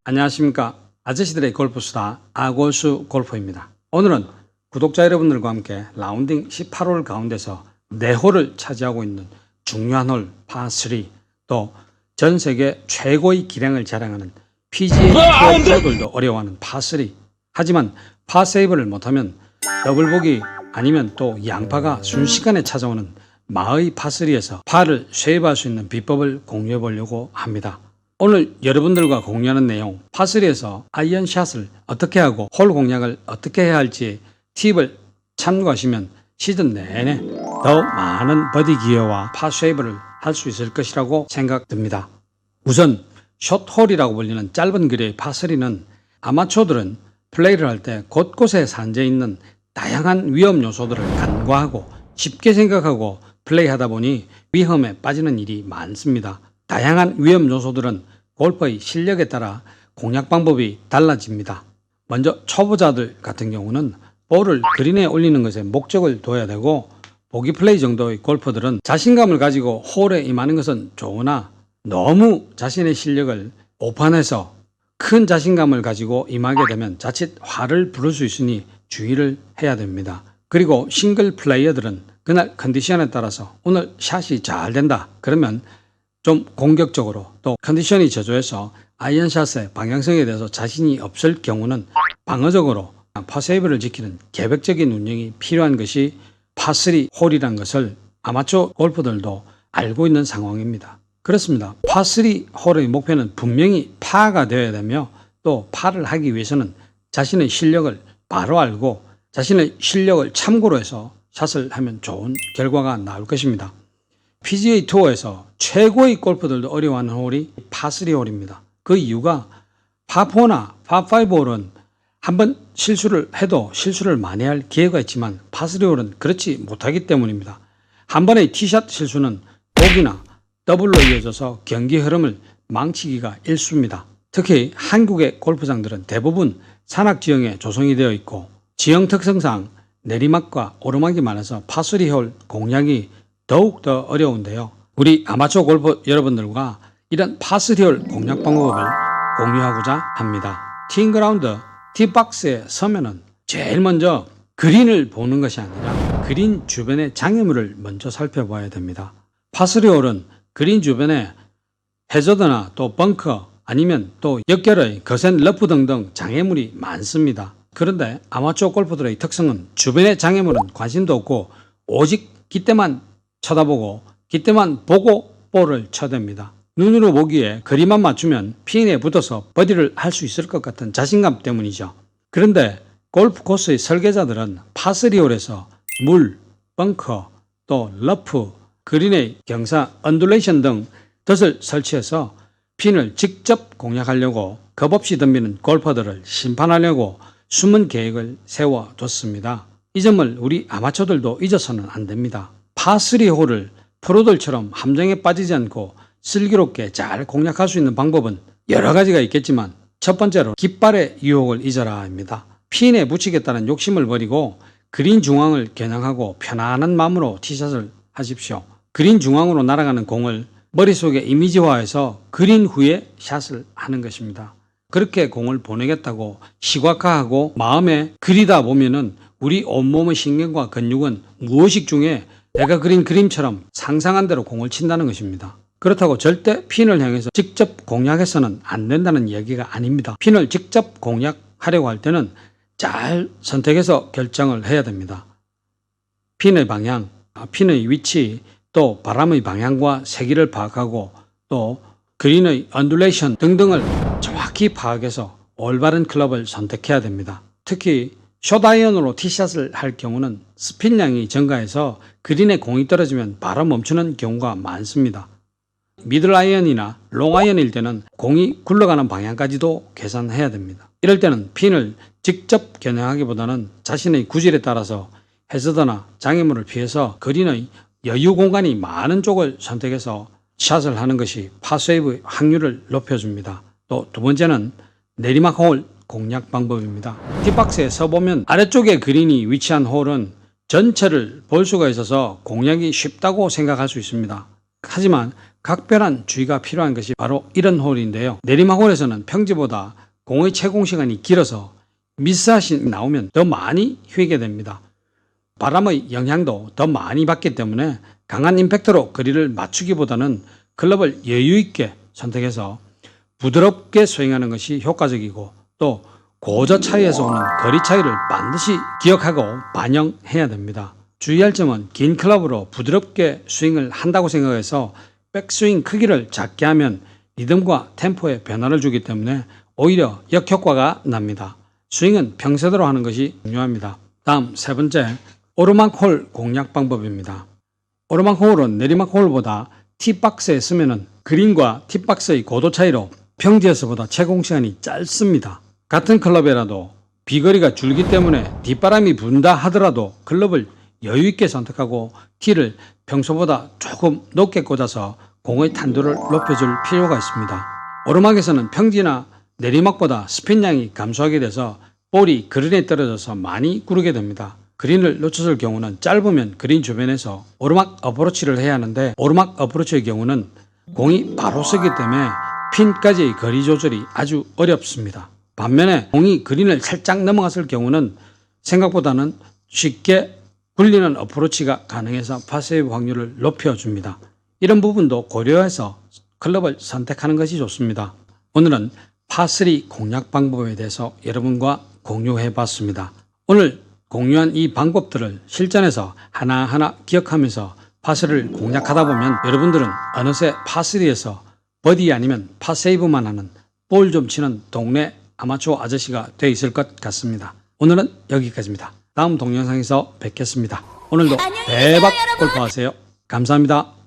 안녕하십니까. 아저씨들의 골프수다 아골수 골퍼입니다. 오늘은 구독자 여러분들과 함께 라운딩 18홀 가운데서 4홀을 차지하고 있는 중요한 홀 파3, 또 전세계 최고의 기량을 자랑하는 PGA 프로들도 어려워하는 파3, 하지만 파 세이브를 못하면 더블보기 아니면 또 양파가 순식간에 찾아오는 마의 파3에서 파를 세이브할 수 있는 비법을 공유해 보려고 합니다. 오늘 여러분들과 공유하는 내용, 파3에서 아이언샷을 어떻게 하고 홀 공략을 어떻게 해야 할지 팁을 참고하시면 시즌 내내 더 많은 버디 기회와 파 세이브를 할 수 있을 것이라고 생각됩니다. 우선 숏홀이라고 불리는 짧은 거리의 파3는 아마추어들은 플레이를 할 때 곳곳에 산재 있는 다양한 위험 요소들을 간과하고 쉽게 생각하고 플레이하다 보니 위험에 빠지는 일이 많습니다. 다양한 위험 요소들은 골퍼의 실력에 따라 공략 방법이 달라집니다. 먼저 초보자들 같은 경우는 볼을 그린에 올리는 것에 목적을 둬야 되고, 보기 플레이 정도의 골퍼들은 자신감을 가지고 홀에 임하는 것은 좋으나 너무 자신의 실력을 오판해서 큰 자신감을 가지고 임하게 되면 자칫 화를 부를 수 있으니 주의를 해야 됩니다. 그리고 싱글 플레이어들은 그날 컨디션에 따라서 오늘 샷이 잘 된다 그러면 좀 공격적으로, 또 컨디션이 저조해서 아이언샷의 방향성에 대해서 자신이 없을 경우는 방어적으로 파세이브를 지키는 계획적인 운영이 필요한 것이 파3 홀이란 것을 아마추어 골퍼들도 알고 있는 상황입니다. 그렇습니다. 파3 홀의 목표는 분명히 파가 되어야 되며, 또 파를 하기 위해서는 자신의 실력을 바로 알고 자신의 실력을 참고로 해서 샷을 하면 좋은 결과가 나올 것입니다. PGA 투어에서 최고의 골퍼들도 어려워하는 홀이 파3 홀입니다. 그 이유가 파4나 파5 홀은 한번 실수를 해도 실수를 만회할 기회가 있지만 파3 홀은 그렇지 못하기 때문입니다. 한 번의 티샷 실수는 보기나 더블로 이어져서 경기 흐름을 망치기가 일쑤입니다. 특히 한국의 골프장들은 대부분 산악지형에 조성이 되어 있고 지형 특성상 내리막과 오르막이 많아서 파3 홀 공략이 더욱더 어려운데요. 우리 아마추어 골프 여러분들과 이런 파3 홀 공략 방법을 공유하고자 합니다. 티잉그라운드, 티박스에 서면은 제일 먼저 그린을 보는 것이 아니라 그린 주변의 장애물을 먼저 살펴봐야 됩니다. 파3 홀은 그린 주변에 해저드나 또 벙커 아니면 또 역결의 거센 러프 등등 장애물이 많습니다. 그런데 아마추어 골퍼들의 특성은 주변의 장애물은 관심도 없고 오직 깃대만 쳐다보고 깃대만 보고 볼을 쳐댑니다. 눈으로 보기에 거리만 맞추면 핀에 붙어서 버디를 할 수 있을 것 같은 자신감 때문이죠. 그런데 골프 코스의 설계자들은 파3 홀에서 물, 벙커, 또 러프, 그린의 경사, 언듈레이션 등 덫을 설치해서 핀을 직접 공략하려고 겁없이 덤비는 골퍼들을 심판하려고 숨은 계획을 세워뒀습니다. 이 점을 우리 아마추어들도 잊어서는 안 됩니다. 파3 홀을 프로들처럼 함정에 빠지지 않고 슬기롭게 잘 공략할 수 있는 방법은 여러 가지가 있겠지만, 첫 번째로 깃발의 유혹을 잊어라 합니다. 핀에 붙이겠다는 욕심을 버리고 그린 중앙을 겨냥하고 편안한 마음으로 티샷을 하십시오. 그린 중앙으로 날아가는 공을 머릿속에 이미지화해서 그린 후에 샷을 하는 것입니다. 그렇게 공을 보내겠다고 시각화하고 마음에 그리다 보면은 우리 온몸의 신경과 근육은 무의식 중에 내가 그린 그림처럼 상상한 대로 공을 친다는 것입니다. 그렇다고 절대 핀을 향해서 직접 공략해서는 안 된다는 이야기가 아닙니다. 핀을 직접 공략하려고 할 때는 잘 선택해서 결정을 해야 됩니다. 핀의 방향, 핀의 위치, 또 바람의 방향과 세기를 파악하고 또 그린의 언듈레이션 등등을 정확히 파악해서 올바른 클럽을 선택해야 됩니다. 특히 숏아이언으로 티샷을 할 경우는 스핀량이 증가해서 그린에 공이 떨어지면 바로 멈추는 경우가 많습니다. 미들 아이언이나 롱 아이언일 때는 공이 굴러가는 방향까지도 계산해야 됩니다. 이럴 때는 핀을 직접 겨냥하기보다는 자신의 구질에 따라서 해저드나 장애물을 피해서 그린의 여유 공간이 많은 쪽을 선택해서 샷을 하는 것이 파세이브 확률을 높여줍니다. 또 두 번째는 내리막 홀 공략 방법입니다. 티박스에 서보면 아래쪽에 그린이 위치한 홀은 전체를 볼 수가 있어서 공략이 쉽다고 생각할 수 있습니다. 하지만 각별한 주의가 필요한 것이 바로 이런 홀인데요. 내리막 홀에서는 평지보다 공의 채공 시간이 길어서 미스샷이 나오면 더 많이 휘게 됩니다. 바람의 영향도 더 많이 받기 때문에 강한 임팩트로 거리를 맞추기보다는 클럽을 여유있게 선택해서 부드럽게 스윙하는 것이 효과적이고 또 고저 차이에서 오는 거리 차이를 반드시 기억하고 반영해야 됩니다. 주의할 점은 긴 클럽으로 부드럽게 스윙을 한다고 생각해서 백스윙 크기를 작게 하면 리듬과 템포에 변화를 주기 때문에 오히려 역효과가 납니다. 스윙은 평소대로 하는 것이 중요합니다. 다음 세 번째, 오르막 홀 공략 방법입니다. 오르막 홀은 내리막 홀보다 티박스에 쓰면 그린과 티박스의 고도 차이로 평지에서보다 채공 시간이 짧습니다. 같은 클럽이라도 비거리가 줄기 때문에 뒷바람이 분다 하더라도 클럽을 여유있게 선택하고 티를 평소보다 조금 높게 꽂아서 공의 탄도를 높여줄 필요가 있습니다. 오르막에서는 평지나 내리막보다 스핀량이 감소하게 돼서 볼이 그린에 떨어져서 많이 구르게 됩니다. 그린을 놓쳤을 경우는 짧으면 그린 주변에서 오르막 어프로치를 해야 하는데 오르막 어프로치의 경우는 공이 바로 서기 때문에 핀까지의 거리 조절이 아주 어렵습니다. 반면에 공이 그린을 살짝 넘어갔을 경우는 생각보다는 쉽게 굴리는 어프로치가 가능해서 파세이브 확률을 높여줍니다. 이런 부분도 고려해서 클럽을 선택하는 것이 좋습니다. 오늘은 파3 공략 방법에 대해서 여러분과 공유해 봤습니다. 오늘 공유한 이 방법들을 실전에서 하나하나 기억하면서 파3를 공략하다 보면 여러분들은 어느새 파3에서 버디 아니면 파세이브만 하는 볼 좀 치는 동네 아마추어 아저씨가 돼 있을 것 같습니다. 오늘은 여기까지입니다. 다음 동영상에서 뵙겠습니다. 오늘도 대박 골프하세요. 감사합니다.